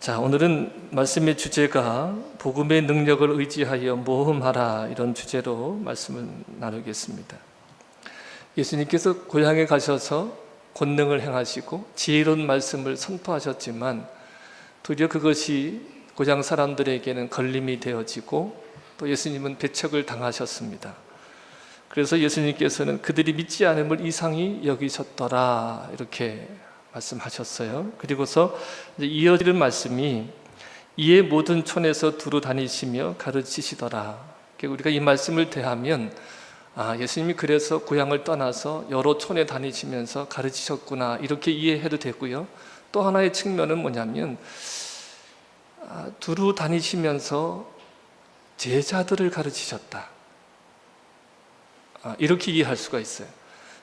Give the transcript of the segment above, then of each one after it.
자, 오늘은 말씀의 주제가 복음의 능력을 의지하여 모험하라, 이런 주제로 말씀을 나누겠습니다. 예수님께서 고향에 가셔서 권능을 행하시고 지혜로운 말씀을 선포하셨지만 도리어 그것이 고향 사람들에게는 걸림이 되어지고 또 예수님은 배척을 당하셨습니다. 그래서 예수님께서는 그들이 믿지 않음을 이상히 여기셨더라, 이렇게 말씀하셨어요. 그리고서 이어지는 말씀이 이에 모든 촌에서 두루 다니시며 가르치시더라. 우리가 이 말씀을 대하면 예수님이 그래서 고향을 떠나서 여러 촌에 다니시면서 가르치셨구나, 이렇게 이해해도 되고요. 또 하나의 측면은 뭐냐면 두루 다니시면서 제자들을 가르치셨다, 이렇게 이해할 수가 있어요.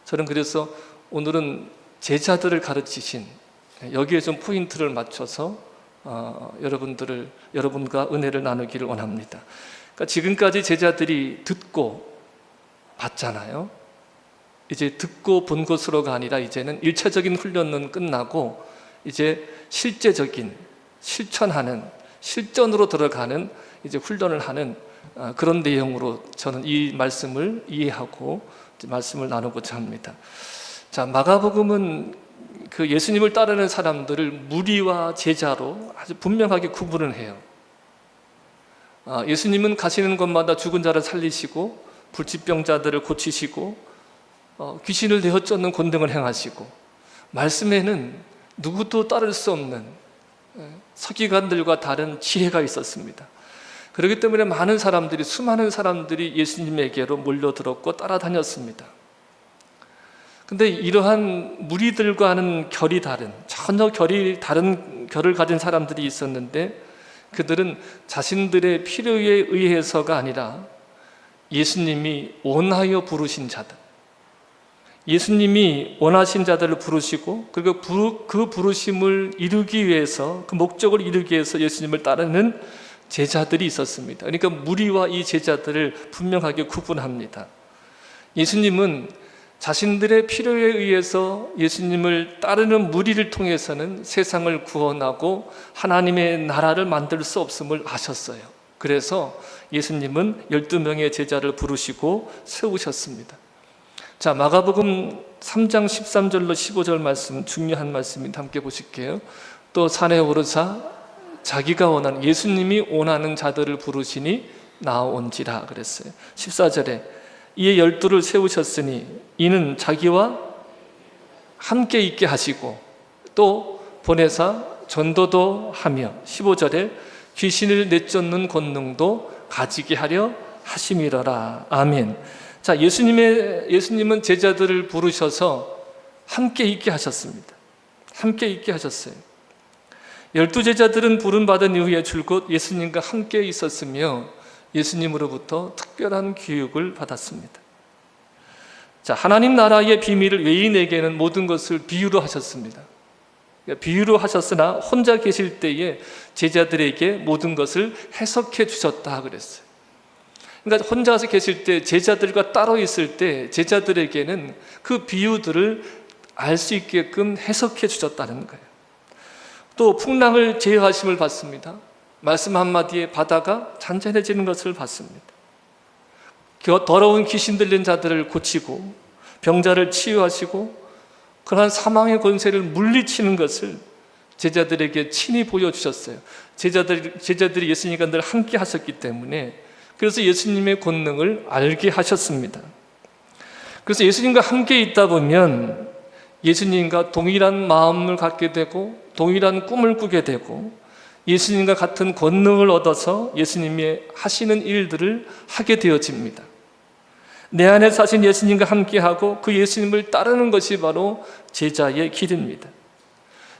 저는 그래서 오늘은 제자들을 가르치신, 여기에 좀 포인트를 맞춰서 여러분과 은혜를 나누기를 원합니다. 그러니까 지금까지 제자들이 듣고 봤잖아요. 이제 듣고 본 것으로가 아니라 이제는 1차적인 훈련은 끝나고 이제 실제적인 실천하는, 실전으로 들어가는 이제 훈련을 하는 그런 내용으로 저는 이 말씀을 이해하고 말씀을 나누고자 합니다. 자, 마가복음은 그 예수님을 따르는 사람들을 무리와 제자로 아주 분명하게 구분을 해요. 예수님은 가시는 곳마다 죽은 자를 살리시고 불치병자들을 고치시고 귀신을 내어쫓는 권능을 행하시고, 말씀에는 누구도 따를 수 없는 서기관들과 다른 지혜가 있었습니다. 그렇기 때문에 수많은 사람들이 예수님에게로 몰려들었고 따라다녔습니다. 근데 이러한 무리들과는 전혀 결이 다른 결을 가진 사람들이 있었는데, 그들은 자신들의 필요에 의해서가 아니라 예수님이 원하여 부르신 자들, 예수님이 원하신 자들을 부르시고, 그리고 그 부르심을 이루기 위해서, 그 목적을 이루기 위해서 예수님을 따르는 제자들이 있었습니다. 그러니까 무리와 이 제자들을 분명하게 구분합니다. 예수님은 자신들의 필요에 의해서 예수님을 따르는 무리를 통해서는 세상을 구원하고 하나님의 나라를 만들 수 없음을 아셨어요. 그래서 예수님은 12명의 제자를 부르시고 세우셨습니다. 자, 마가복음 3장 13절로 15절 말씀, 중요한 말씀입니다. 함께 보실게요. 또 산에 오르사 자기가 원하는, 예수님이 원하는 자들을 부르시니 나온지라 그랬어요. 14절에 이에 12를 세우셨으니 이는 자기와 함께 있게 하시고 또 보내사 전도도 하며, 15절에 귀신을 내쫓는 권능도 가지게 하려 하심이러라. 아멘. 자, 예수님은 제자들을 부르셔서 함께 있게 하셨습니다. 함께 있게 하셨어요. 12제자들은 부름받은 이후에 줄곧 예수님과 함께 있었으며 예수님으로부터 특별한 교육을 받았습니다. 자, 하나님 나라의 비밀을 외인에게는 모든 것을 비유로 하셨습니다. 비유로 하셨으나 혼자 계실 때에 제자들에게 모든 것을 해석해 주셨다 그랬어요. 그러니까 혼자서 계실 때, 제자들과 따로 있을 때 제자들에게는 그 비유들을 알 수 있게끔 해석해 주셨다는 거예요. 또 풍랑을 제어하심을 받습니다. 말씀 한마디에 바다가 잔잔해지는 것을 봤습니다. 더러운 귀신 들린 자들을 고치고 병자를 치유하시고 그러한 사망의 권세를 물리치는 것을 제자들에게 친히 보여주셨어요. 제자들이 예수님과 늘 함께 하셨기 때문에, 그래서 예수님의 권능을 알게 하셨습니다. 그래서 예수님과 함께 있다 보면 예수님과 동일한 마음을 갖게 되고 동일한 꿈을 꾸게 되고 예수님과 같은 권능을 얻어서 예수님이 하시는 일들을 하게 되어집니다. 내 안에 사신 예수님과 함께하고 그 예수님을 따르는 것이 바로 제자의 길입니다.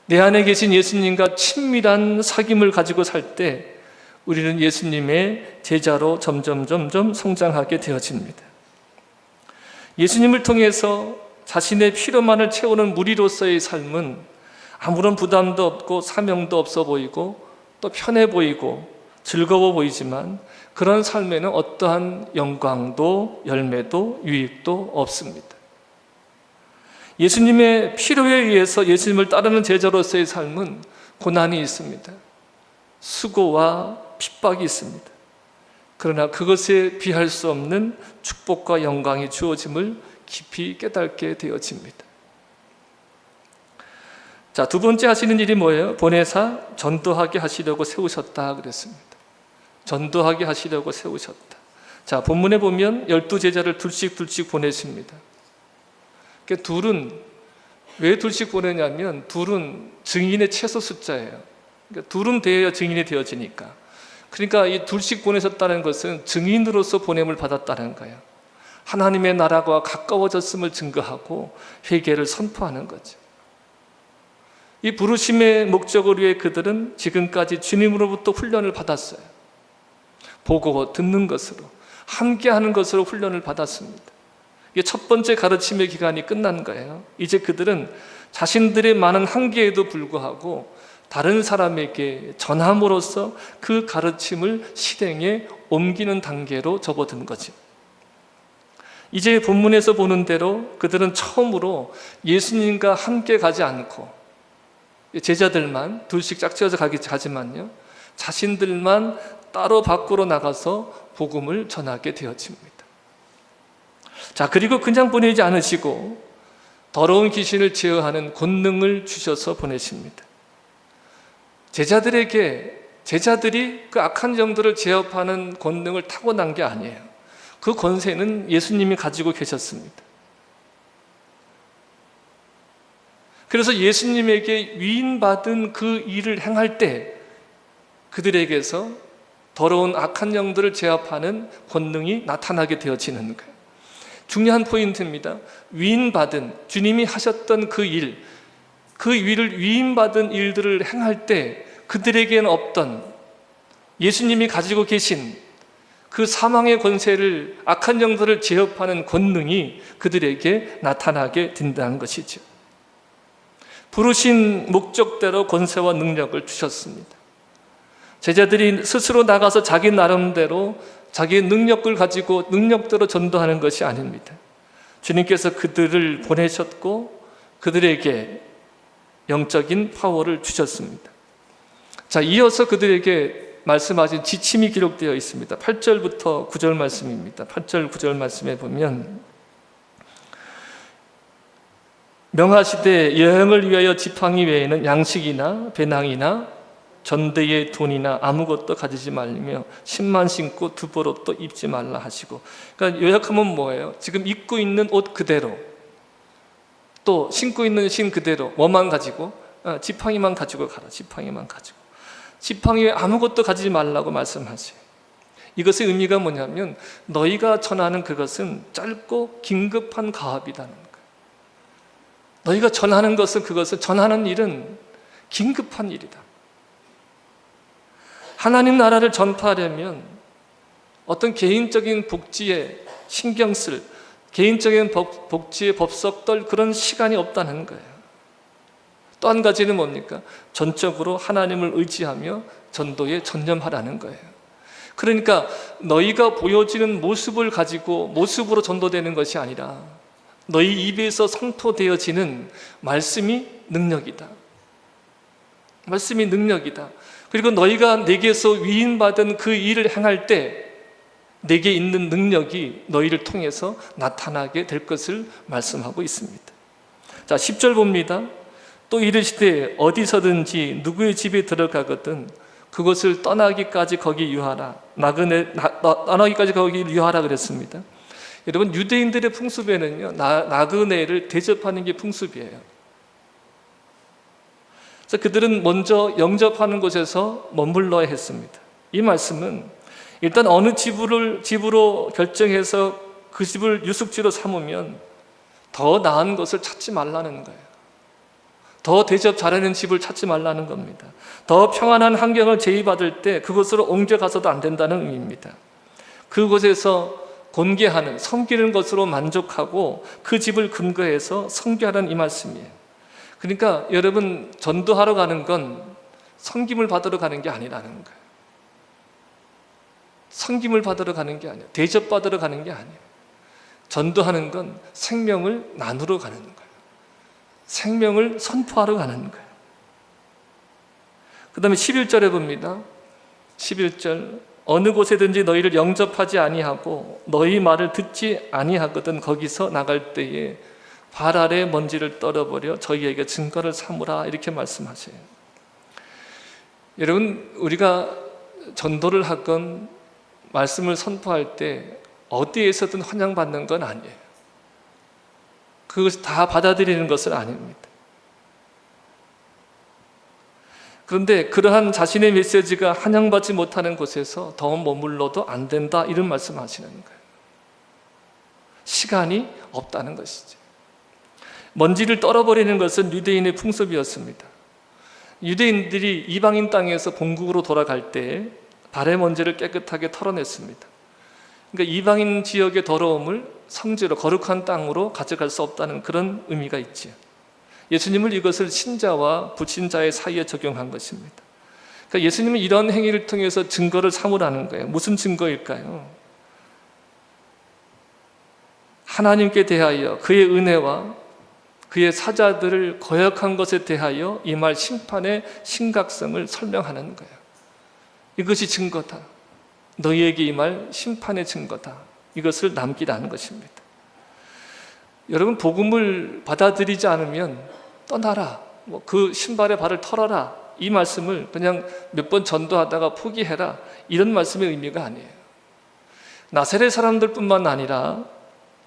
내 안에 계신 예수님과 친밀한 사귐을 가지고 살 때 우리는 예수님의 제자로 점점 성장하게 되어집니다. 예수님을 통해서 자신의 필요만을 채우는 무리로서의 삶은 아무런 부담도 없고 사명도 없어 보이고 또 편해 보이고 즐거워 보이지만 그런 삶에는 어떠한 영광도 열매도 유익도 없습니다. 예수님의 필요에 의해서 예수님을 따르는 제자로서의 삶은 고난이 있습니다. 수고와 핍박이 있습니다. 그러나 그것에 비할 수 없는 축복과 영광이 주어짐을 깊이 깨닫게 되어집니다. 자, 두 번째 하시는 일이 뭐예요? 보내사 전도하게 하시려고 세우셨다 그랬습니다. 전도하게 하시려고 세우셨다. 자, 본문에 보면 12제자를 둘씩 보내십니다. 그러니까 둘은 왜 둘씩 보내냐면 둘은 증인의 최소 숫자예요. 그러니까 둘은 되어야 증인이 되어지니까. 그러니까 이 둘씩 보내셨다는 것은 증인으로서 보냄을 받았다는 거예요. 하나님의 나라가 가까워졌음을 증거하고 회개를 선포하는 거죠. 이 부르심의 목적을 위해 그들은 지금까지 주님으로부터 훈련을 받았어요. 보고 듣는 것으로, 함께하는 것으로 훈련을 받았습니다. 이게 첫 번째 가르침의 기간이 끝난 거예요. 이제 그들은 자신들의 많은 한계에도 불구하고 다른 사람에게 전함으로써 그 가르침을 실행에 옮기는 단계로 접어든 거죠. 이제 본문에서 보는 대로 그들은 처음으로 예수님과 함께 가지 않고 제자들만 둘씩 짝지어서 가지만요, 자신들만 따로 밖으로 나가서 복음을 전하게 되어집니다. 자, 그리고 그냥 보내지 않으시고 더러운 귀신을 제어하는 권능을 주셔서 보내십니다. 제자들이 그 악한 영들을 제압하는 권능을 타고난 게 아니에요. 그 권세는 예수님이 가지고 계셨습니다. 그래서 예수님에게 위임받은 그 일을 행할 때 그들에게서 더러운 악한 영들을 제압하는 권능이 나타나게 되어지는 거예요. 중요한 포인트입니다. 위임받은, 주님이 하셨던 그 일을 위임받은 일들을 행할 때 그들에게는 없던 예수님이 가지고 계신 그 사망의 권세를, 악한 영들을 제압하는 권능이 그들에게 나타나게 된다는 것이죠. 부르신 목적대로 권세와 능력을 주셨습니다. 제자들이 스스로 나가서 자기 나름대로 자기의 능력을 가지고 능력대로 전도하는 것이 아닙니다. 주님께서 그들을 보내셨고 그들에게 영적인 파워를 주셨습니다. 자, 이어서 그들에게 말씀하신 지침이 기록되어 있습니다. 8절부터 9절 말씀입니다. 8절 9절 말씀에 보면 명하시되 여행을 위하여 지팡이 외에는 양식이나 배낭이나 전대의 돈이나 아무것도 가지지 말며 신만 신고 두벌옷도 입지 말라 하시고, 그러니까 요약하면 뭐예요? 지금 입고 있는 옷 그대로, 또 신고 있는 신 그대로, 뭐만 가지고? 지팡이만 가지고 가라. 지팡이만 가지고. 지팡이 외에 아무것도 가지지 말라고 말씀하세요. 이것의 의미가 뭐냐면 너희가 전하는 그것은 짧고 긴급한 가업이라는 거예요. 너희가 전하는 것은, 그것은 전하는 일은 긴급한 일이다. 하나님 나라를 전파하려면 어떤 개인적인 복지에 신경 쓸, 개인적인 복지에 법석 떨 그런 시간이 없다는 거예요. 또 한 가지는 뭡니까? 전적으로 하나님을 의지하며 전도에 전념하라는 거예요. 그러니까 너희가 보여지는 모습을 가지고 모습으로 전도되는 것이 아니라 너희 입에서 선포되어지는 말씀이 능력이다. 말씀이 능력이다. 그리고 너희가 내게서 위임받은 그 일을 행할 때 내게 있는 능력이 너희를 통해서 나타나게 될 것을 말씀하고 있습니다. 자, 10절 봅니다. 또 이르시되 어디서든지 누구의 집에 들어가거든 그것을 떠나기까지 거기 유하라. 떠나기까지 거기 유하라 그랬습니다. 여러분, 유대인들의 풍습에는요, 나그네를 대접하는 게 풍습이에요. 그래서 그들은 먼저 영접하는 곳에서 머물러야 했습니다. 이 말씀은 일단 어느 집으로 결정해서 그 집을 유숙지로 삼으면 더 나은 것을 찾지 말라는 거예요. 더 대접 잘하는 집을 찾지 말라는 겁니다. 더 평안한 환경을 제의받을 때 그곳으로 옮겨가서도 안 된다는 의미입니다. 그곳에서 곤개하는, 섬기는 것으로 만족하고 그 집을 근거해서 섬겨하는 이 말씀이에요. 그러니까 여러분, 전도하러 가는 건 섬김을 받으러 가는 게 아니라는 거예요. 섬김을 받으러 가는 게 아니에요. 대접받으러 가는 게 아니에요. 전도하는 건 생명을 나누러 가는 거예요. 생명을 선포하러 가는 거예요. 그 다음에 11절에 봅니다. 11절, 어느 곳에든지 너희를 영접하지 아니하고 너희 말을 듣지 아니하거든 거기서 나갈 때에 발 아래 먼지를 떨어버려 저희에게 증거를 삼으라, 이렇게 말씀하세요. 여러분, 우리가 전도를 하건 말씀을 선포할 때 어디에서든 환영받는 건 아니에요. 그것을 다 받아들이는 것은 아닙니다. 그런데 그러한 자신의 메시지가 환영받지 못하는 곳에서 더 머물러도 안 된다, 이런 말씀하시는 거예요. 시간이 없다는 것이죠. 먼지를 떨어버리는 것은 유대인의 풍습이었습니다. 유대인들이 이방인 땅에서 본국으로 돌아갈 때 발의 먼지를 깨끗하게 털어냈습니다. 그러니까 이방인 지역의 더러움을 성지로, 거룩한 땅으로 가져갈 수 없다는 그런 의미가 있죠. 예수님은 이것을 신자와 불신자의 사이에 적용한 것입니다. 그러니까 예수님은 이런 행위를 통해서 증거를 삼으라는 거예요. 무슨 증거일까요? 하나님께 대하여 그의 은혜와 그의 사자들을 거역한 것에 대하여 임할 심판의 심각성을 설명하는 거예요. 이것이 증거다. 너희에게 임할 심판의 증거다. 이것을 남기라는 것입니다. 여러분, 복음을 받아들이지 않으면 떠나라, 그 신발에 발을 털어라, 이 말씀을 그냥 몇 번 전도하다가 포기해라, 이런 말씀의 의미가 아니에요. 나사렛 사람들뿐만 아니라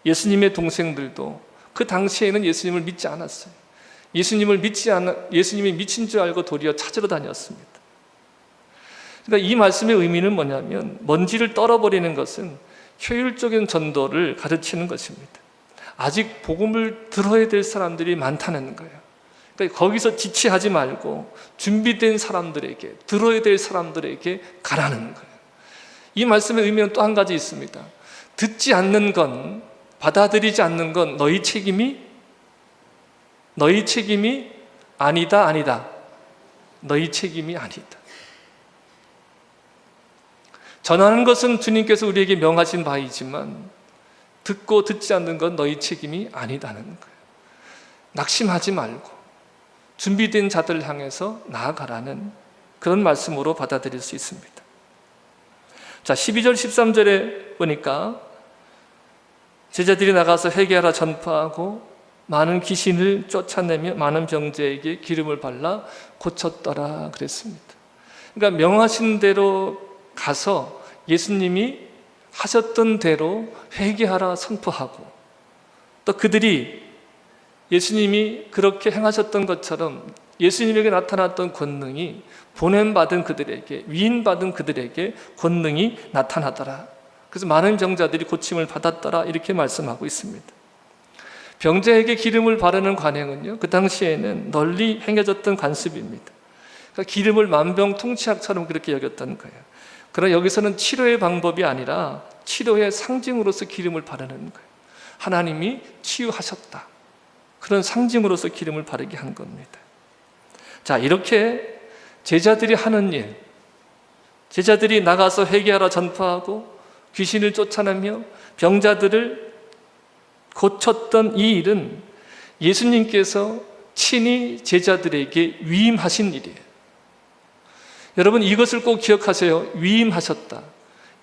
예수님의 동생들도 그 당시에는 예수님을 믿지 않았어요. 예수님이 미친 줄 알고 도리어 찾으러 다녔습니다. 그러니까 이 말씀의 의미는 뭐냐면, 먼지를 떨어버리는 것은 효율적인 전도를 가르치는 것입니다. 아직 복음을 들어야 될 사람들이 많다는 거예요. 그러니까 거기서 지체하지 말고 준비된 사람들에게, 들어야 될 사람들에게 가라는 거예요. 이 말씀의 의미는 또 한 가지 있습니다. 듣지 않는 건, 받아들이지 않는 건 너희 책임이 아니다. 너희 책임이 아니다. 전하는 것은 주님께서 우리에게 명하신 바이지만 듣고 듣지 않는 건 너희 책임이 아니다는 거예요. 낙심하지 말고 준비된 자들을 향해서 나아가라는 그런 말씀으로 받아들일 수 있습니다. 자, 12절 13절에 보니까 제자들이 나가서 회개하라 전파하고 많은 귀신을 쫓아내며 많은 병자에게 기름을 발라 고쳤더라 그랬습니다. 그러니까 명하신 대로 가서 예수님이 하셨던 대로 회개하라 선포하고, 또 그들이 예수님이 그렇게 행하셨던 것처럼 예수님에게 나타났던 권능이 보냄받은 그들에게, 위임받은 그들에게 권능이 나타나더라. 그래서 많은 병자들이 고침을 받았더라, 이렇게 말씀하고 있습니다. 병자에게 기름을 바르는 관행은요, 그 당시에는 널리 행해졌던 관습입니다. 그러니까 기름을 만병통치약처럼 그렇게 여겼던 거예요. 그러나 여기서는 치료의 방법이 아니라 치료의 상징으로서 기름을 바르는 거예요. 하나님이 치유하셨다, 그런 상징으로서 기름을 바르게 한 겁니다. 자, 이렇게 제자들이 하는 일, 제자들이 나가서 회개하라 전파하고 귀신을 쫓아내며 병자들을 고쳤던 이 일은 예수님께서 친히 제자들에게 위임하신 일이에요. 여러분, 이것을 꼭 기억하세요. 위임하셨다.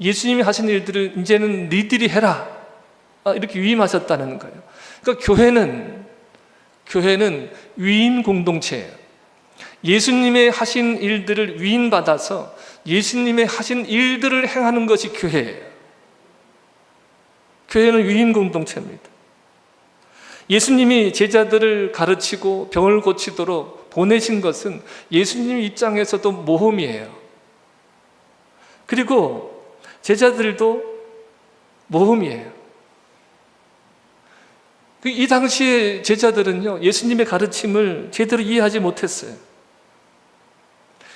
예수님이 하신 일들을 이제는 너희들이 해라, 이렇게 위임하셨다는 거예요. 그러니까 교회는 위임 공동체예요. 예수님의 하신 일들을 위임받아서 예수님의 하신 일들을 행하는 것이 교회예요. 교회는 위임 공동체입니다. 예수님이 제자들을 가르치고 병을 고치도록 보내신 것은 예수님 입장에서도 모험이에요. 그리고 제자들도 모험이에요. 이 당시에 제자들은요, 예수님의 가르침을 제대로 이해하지 못했어요.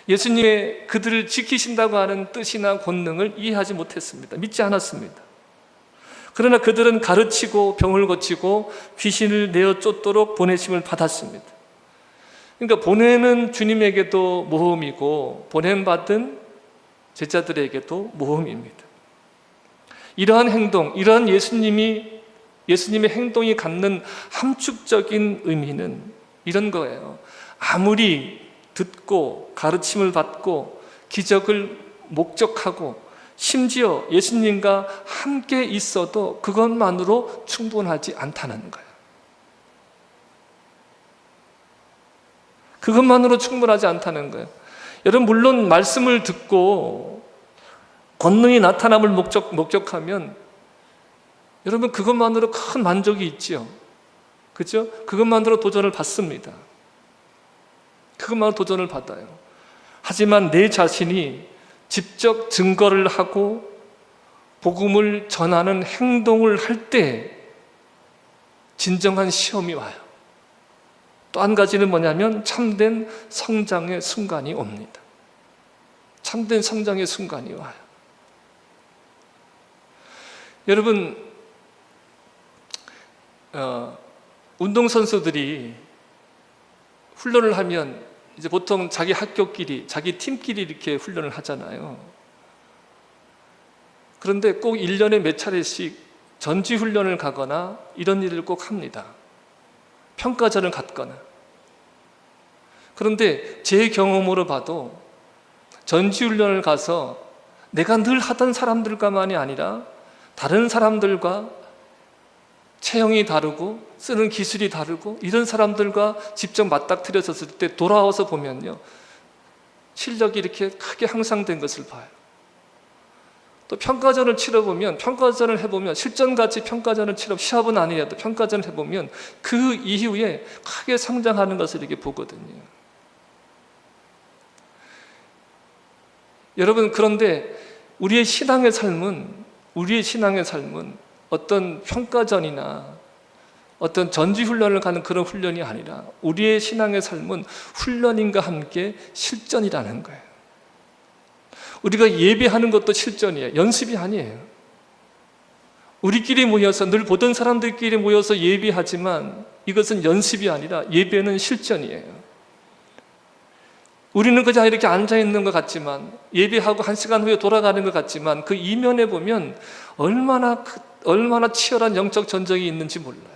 예수님의 그들을 지키신다고 하는 뜻이나 권능을 이해하지 못했습니다. 믿지 않았습니다. 그러나 그들은 가르치고 병을 고치고 귀신을 내어 쫓도록 보내심을 받았습니다. 그러니까 보내는 주님에게도 모험이고 보냄받은 제자들에게도 모험입니다. 이러한 행동, 이러한 예수님의 행동이 갖는 함축적인 의미는 이런 거예요. 아무리 듣고 가르침을 받고 기적을 목적하고 심지어 예수님과 함께 있어도 그것만으로 충분하지 않다는 거예요. 그것만으로 충분하지 않다는 거예요. 여러분, 물론 말씀을 듣고 권능이 나타남을 목적하면 여러분 그것만으로 큰 만족이 있죠. 그렇죠? 그것만으로 도전을 받습니다. 그것만으로 도전을 받아요. 하지만 내 자신이 직접 증거를 하고 복음을 전하는 행동을 할 때 진정한 시험이 와요. 또 한 가지는 뭐냐면 참된 성장의 순간이 옵니다. 참된 성장의 순간이 와요. 여러분, 운동선수들이 훈련을 하면 이제 보통 자기 학교끼리, 자기 팀끼리 이렇게 훈련을 하잖아요. 그런데 꼭 1년에 몇 차례씩 전지훈련을 가거나 이런 일을 꼭 합니다. 평가전을 갖거나. 그런데 제 경험으로 봐도 전지훈련을 가서 내가 늘 하던 사람들과만이 아니라 다른 사람들과 체형이 다르고 쓰는 기술이 다르고 이런 사람들과 직접 맞닥뜨려졌을 때 돌아와서 보면요, 실력이 이렇게 크게 향상된 것을 봐요. 또 평가전을 치러보면, 평가전을 해보면, 실전같이 평가전을 시합은 아니라도 평가전을 해보면 그 이후에 크게 성장하는 것을 이렇게 보거든요. 여러분, 그런데 우리의 신앙의 삶은 어떤 평가전이나 어떤 전지훈련을 가는 그런 훈련이 아니라 우리의 신앙의 삶은 훈련인과 함께 실전이라는 거예요. 우리가 예배하는 것도 실전이에요. 연습이 아니에요. 우리끼리 모여서, 늘 보던 사람들끼리 모여서 예배하지만 이것은 연습이 아니라 예배는 실전이에요. 우리는 그냥 이렇게 앉아있는 것 같지만, 예배하고 1시간 후에 돌아가는 것 같지만 그 이면에 보면 얼마나 치열한 영적 전쟁이 있는지 몰라요.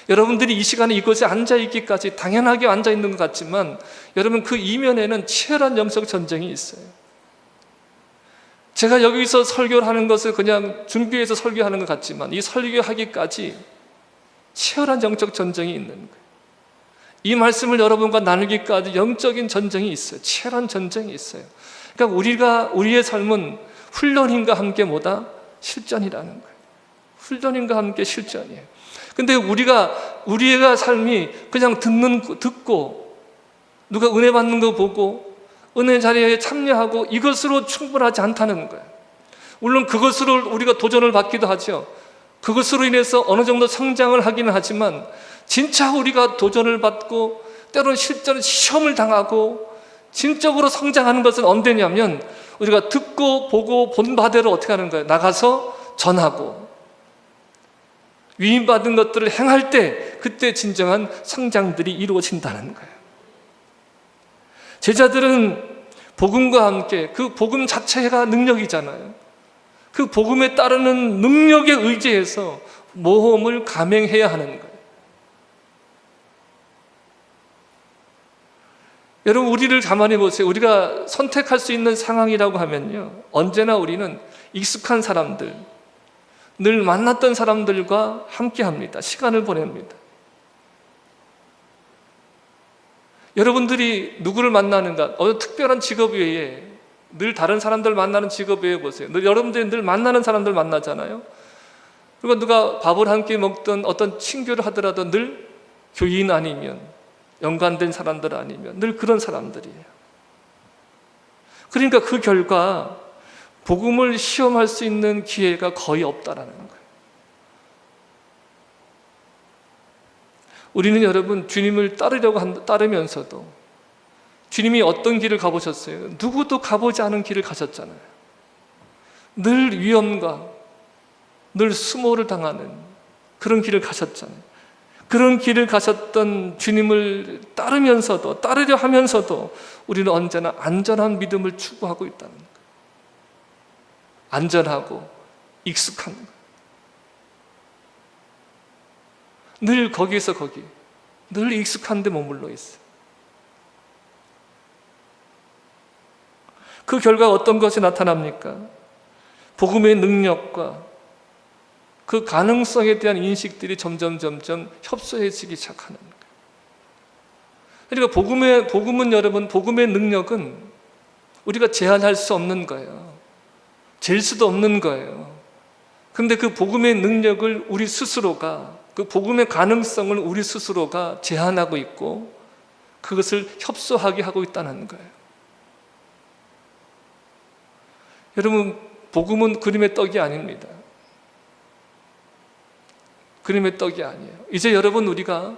여러분들이 이 시간에 이곳에 앉아있기까지 당연하게 앉아있는 것 같지만 여러분, 그 이면에는 치열한 영적 전쟁이 있어요. 제가 여기서 설교를 하는 것을 그냥 준비해서 설교하는 것 같지만 이 설교하기까지 치열한 영적 전쟁이 있는 거예요. 이 말씀을 여러분과 나누기까지 영적인 전쟁이 있어요. 치열한 전쟁이 있어요. 그러니까 우리의 삶은 훈련인과 함께 뭐다? 실전이라는 거예요. 훈련인과 함께 실전이에요. 근데 우리의 삶이 그냥 듣고 누가 은혜 받는 거 보고 은혜 자리에 참여하고 이것으로 충분하지 않다는 거예요. 물론 그것으로 우리가 도전을 받기도 하죠. 그것으로 인해서 어느 정도 성장을 하기는 하지만 진짜 우리가 도전을 받고 때로는 실전 시험을 당하고 진적으로 성장하는 것은 언제냐면 우리가 듣고 보고 본 바대로 어떻게 하는 거예요? 나가서 전하고 위임받은 것들을 행할 때 그때 진정한 성장들이 이루어진다는 거예요. 제자들은 복음과 함께, 그 복음 자체가 능력이잖아요. 그 복음에 따르는 능력에 의지해서 모험을 감행해야 하는 거예요. 여러분, 우리를 가만히 보세요. 우리가 선택할 수 있는 상황이라고 하면요, 언제나 우리는 익숙한 사람들, 늘 만났던 사람들과 함께 합니다. 시간을 보냅니다. 여러분들이 누구를 만나는가? 특별한 직업 외에 늘 다른 사람들 만나는 직업 외에 보세요. 여러분들이 늘 만나는 사람들 만나잖아요. 그리고 누가 밥을 함께 먹던 어떤 친교를 하더라도 늘 교인 아니면 연관된 사람들 아니면 늘 그런 사람들이에요. 그러니까 그 결과 복음을 시험할 수 있는 기회가 거의 없다라는 거예요. 우리는 여러분 주님을 따르면서도 주님이 어떤 길을 가보셨어요? 누구도 가보지 않은 길을 가셨잖아요. 늘 위험과 늘 수모를 당하는 그런 길을 가셨잖아요. 그런 길을 가셨던 주님을 따르려 하면서도 우리는 언제나 안전한 믿음을 추구하고 있다는 거예요. 안전하고 익숙한 거예요. 늘 거기에서 거기, 늘 익숙한 데 머물러 있어요. 그 결과 어떤 것이 나타납니까? 복음의 능력과 그 가능성에 대한 인식들이 점점 협소해지기 시작하는 거예요. 그러니까 복음은 여러분, 복음의 능력은 우리가 제한할 수 없는 거예요. 잴 수도 없는 거예요. 근데 그 복음의 능력을 우리 스스로가, 그 복음의 가능성을 우리 스스로가 제한하고 있고 그것을 협소하게 하고 있다는 거예요. 여러분, 복음은 그림의 떡이 아닙니다. 그림의 떡이 아니에요. 이제 여러분, 우리가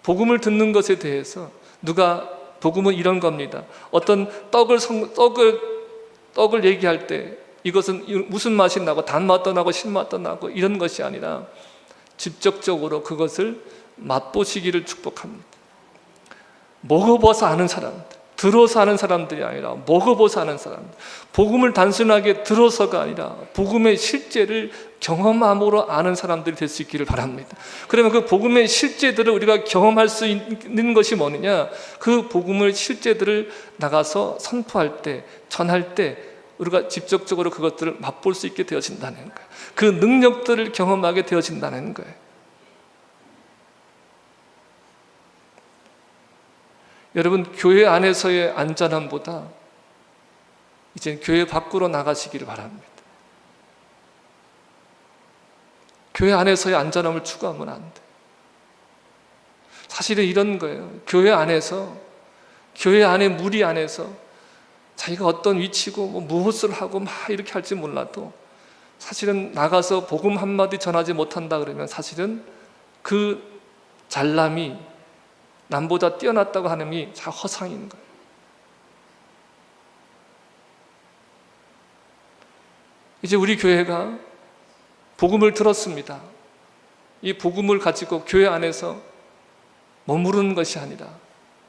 복음을 듣는 것에 대해서 누가 복음은 이런 겁니다. 어떤 떡을 얘기할 때 이것은 무슨 맛이 나고 단맛도 나고 신맛도 나고 이런 것이 아니라 직접적으로 그것을 맛보시기를 축복합니다. 먹어봐서 아는 사람들, 들어서 아는 사람들이 아니라 먹어봐서 아는 사람들, 복음을 단순하게 들어서가 아니라 복음의 실제를 경험함으로 아는 사람들이 될 수 있기를 바랍니다. 그러면 그 복음의 실제들을 우리가 경험할 수 있는 것이 뭐느냐? 그 복음의 실제들을 나가서 선포할 때, 전할 때 우리가 직접적으로 그것들을 맛볼 수 있게 되어진다는 거예요. 그 능력들을 경험하게 되어진다는 거예요. 여러분, 교회 안에서의 안전함보다 이제 교회 밖으로 나가시기를 바랍니다. 교회 안에서의 안전함을 추구하면 안 돼. 사실은 이런 거예요. 교회 안에 무리 안에서 자기가 어떤 위치고 무엇을 하고 막 이렇게 할지 몰라도 사실은 나가서 복음 한마디 전하지 못한다 그러면 사실은 그 잘남이 남보다 뛰어났다고 하는 게 다 허상인 거예요. 이제 우리 교회가 복음을 들었습니다. 이 복음을 가지고 교회 안에서 머무르는 것이 아니라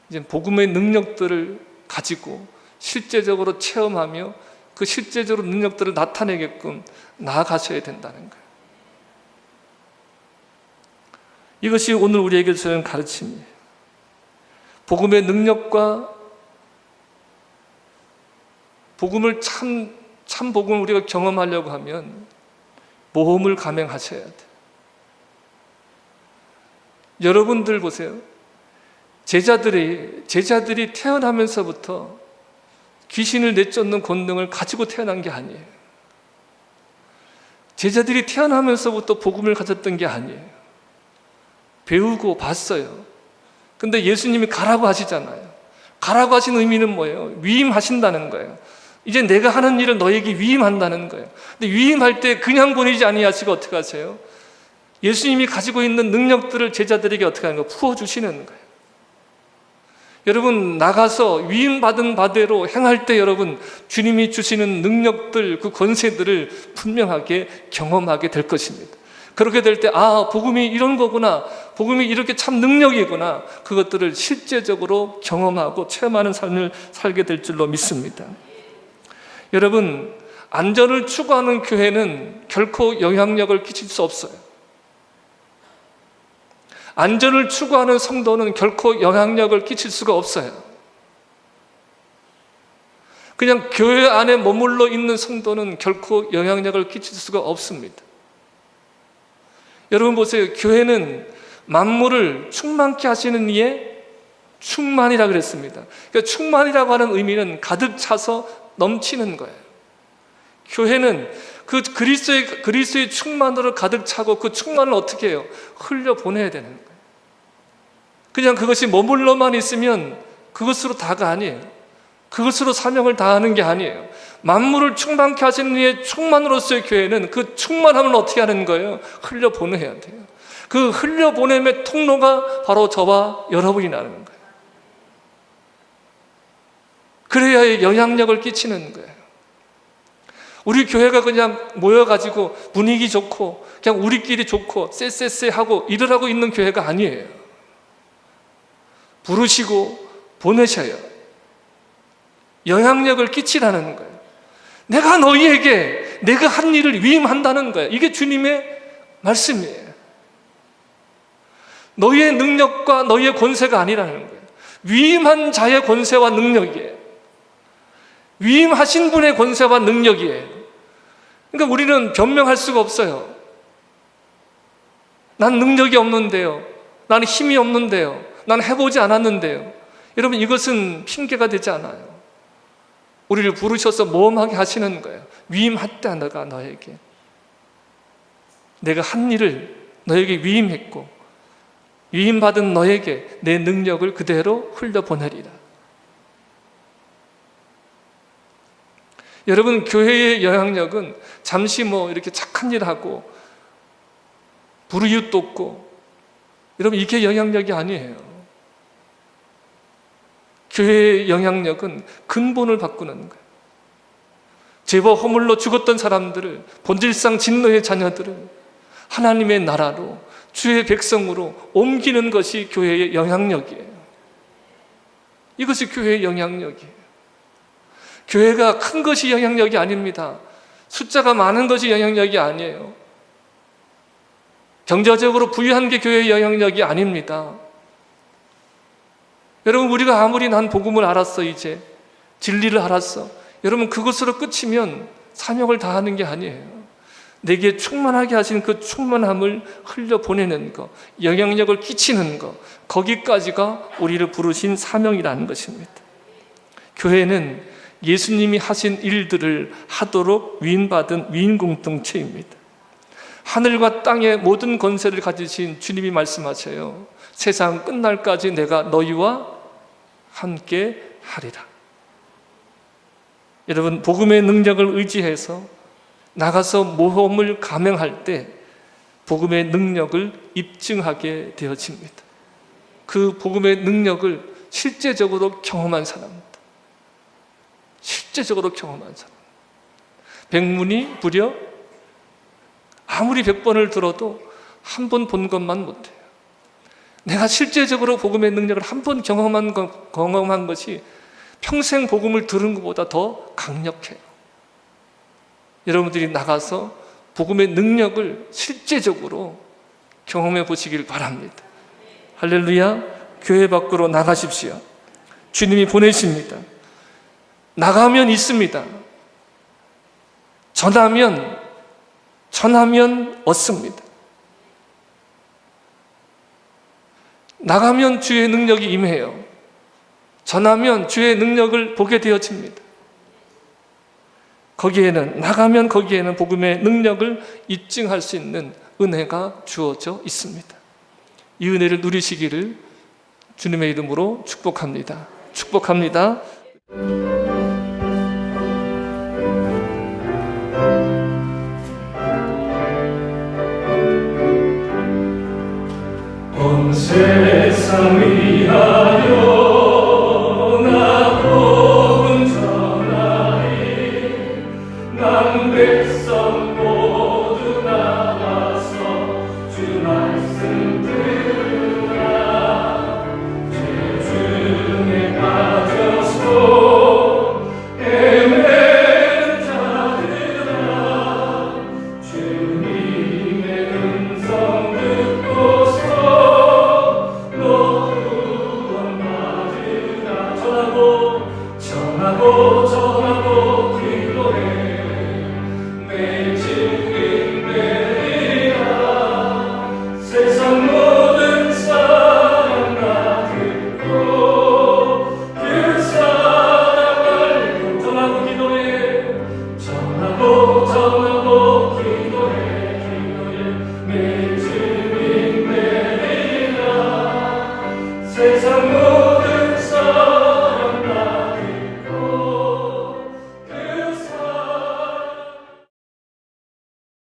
이제 복음의 능력들을 가지고 실제적으로 체험하며 그 실제적으로 능력들을 나타내게끔 나아가셔야 된다는 거예요. 이것이 오늘 우리에게 주는 가르침이에요. 복음의 능력과 복음을 참 복음을 우리가 경험하려고 하면 모험을 감행하셔야 돼요. 여러분들 보세요. 제자들이 태어나면서부터 귀신을 내쫓는 권능을 가지고 태어난 게 아니에요. 제자들이 태어나면서부터 복음을 가졌던 게 아니에요. 배우고 봤어요. 근데 예수님이 가라고 하시잖아요. 가라고 하신 의미는 뭐예요? 위임하신다는 거예요. 이제 내가 하는 일을 너에게 위임한다는 거예요. 근데 위임할 때 그냥 보내지 아니하시고 어떻게 하세요? 예수님이 가지고 있는 능력들을 제자들에게 어떻게 하는 거예요? 부어주시는 거예요. 여러분, 나가서 위임받은 바대로 행할 때 여러분, 주님이 주시는 능력들, 그 권세들을 분명하게 경험하게 될 것입니다. 그렇게 될 때, 복음이 이런 거구나, 복음이 이렇게 참 능력이구나, 그것들을 실제적으로 경험하고 체험하는 삶을 살게 될 줄로 믿습니다. 여러분, 안전을 추구하는 교회는 결코 영향력을 끼칠 수 없어요. 안전을 추구하는 성도는 결코 영향력을 끼칠 수가 없어요. 그냥 교회 안에 머물러 있는 성도는 결코 영향력을 끼칠 수가 없습니다. 여러분 보세요. 교회는 만물을 충만케 하시는 이의 충만이라 그랬습니다. 그러니까 충만이라고 하는 의미는 가득 차서 넘치는 거예요. 교회는 그 그리스도의 충만으로 가득 차고 그 충만을 어떻게 해요? 흘려보내야 되는 거예요. 그냥 그것이 머물러만 있으면 그것으로 다가 아니에요. 그것으로 사명을 다하는 게 아니에요. 만물을 충만케 하시는 이의 충만으로서의 교회는 그 충만함을 어떻게 하는 거예요? 흘려보내야 돼요. 그 흘려보냄의 통로가 바로 저와 여러분이라는 거예요. 그래야 영향력을 끼치는 거예요. 우리 교회가 그냥 모여가지고 분위기 좋고 그냥 우리끼리 좋고 쎄쎄쎄하고 이러라고 있는 교회가 아니에요. 부르시고 보내셔요. 영향력을 끼치라는 거예요. 내가 너희에게 내가 한 일을 위임한다는 거예요. 이게 주님의 말씀이에요. 너희의 능력과 너희의 권세가 아니라는 거예요. 위임한 자의 권세와 능력이에요. 위임하신 분의 권세와 능력이에요. 그러니까 우리는 변명할 수가 없어요. 난 능력이 없는데요. 나는 힘이 없는데요. 나는 해보지 않았는데요. 여러분, 이것은 핑계가 되지 않아요. 우리를 부르셔서 모험하게 하시는 거예요. 위임했다, 내가 너에게. 내가 한 일을 너에게 위임했고, 위임받은 너에게 내 능력을 그대로 흘려보내리라. 여러분, 교회의 영향력은 잠시 이렇게 착한 일 하고 불이웃 돕고, 여러분, 이게 영향력이 아니에요. 교회의 영향력은 근본을 바꾸는 거예요. 죄와 허물로 죽었던 사람들을, 본질상 진노의 자녀들을 하나님의 나라로, 주의 백성으로 옮기는 것이 교회의 영향력이에요. 이것이 교회의 영향력이에요. 교회가 큰 것이 영향력이 아닙니다. 숫자가 많은 것이 영향력이 아니에요. 경제적으로 부유한 게 교회의 영향력이 아닙니다. 여러분, 우리가 아무리 난 복음을 알았어, 이제 진리를 알았어, 여러분, 그것으로 끝이면 사명을 다하는 게 아니에요. 내게 충만하게 하신 그 충만함을 흘려보내는 것, 영향력을 끼치는 것, 거기까지가 우리를 부르신 사명이라는 것입니다. 교회는 예수님이 하신 일들을 하도록 위임받은 위인공동체입니다. 하늘과 땅의 모든 권세를 가지신 주님이 말씀하셔요. 세상 끝날까지 내가 너희와 함께 하리라. 여러분, 복음의 능력을 의지해서 나가서 모험을 감행할 때 복음의 능력을 입증하게 되어집니다. 그 복음의 능력을 실제적으로 경험한 사람입니다. 실제적으로 경험한 사람. 백문이 불여 아무리 100번을 들어도 한 번 본 것만 못해요. 내가 실제적으로 복음의 능력을 한 번 경험한 것이 평생 복음을 들은 것보다 더 강력해요. 여러분들이 나가서 복음의 능력을 실제적으로 경험해 보시길 바랍니다. 할렐루야. 교회 밖으로 나가십시오. 주님이 보내십니다. 나가면 있습니다. 전하면 얻습니다. 나가면 주의 능력이 임해요. 전하면 주의 능력을 보게 되어집니다. 나가면 거기에는 복음의 능력을 입증할 수 있는 은혜가 주어져 있습니다. 이 은혜를 누리시기를 주님의 이름으로 축복합니다. 축복합니다. 온 세상 위하여 나 복음 전하리. 난 백성 모두 나와서 주 말씀 들으라. 죄 중에 빠져서 헤매는 자들아, 주님의 음성 듣고서 너 구원받으라. 전하고 기도해. 내 증인 되리라. 세상 모든 사람 다 듣고 그 사랑을 전하고 기도해. 전하고 기도해. 내 증인 되리라. 세상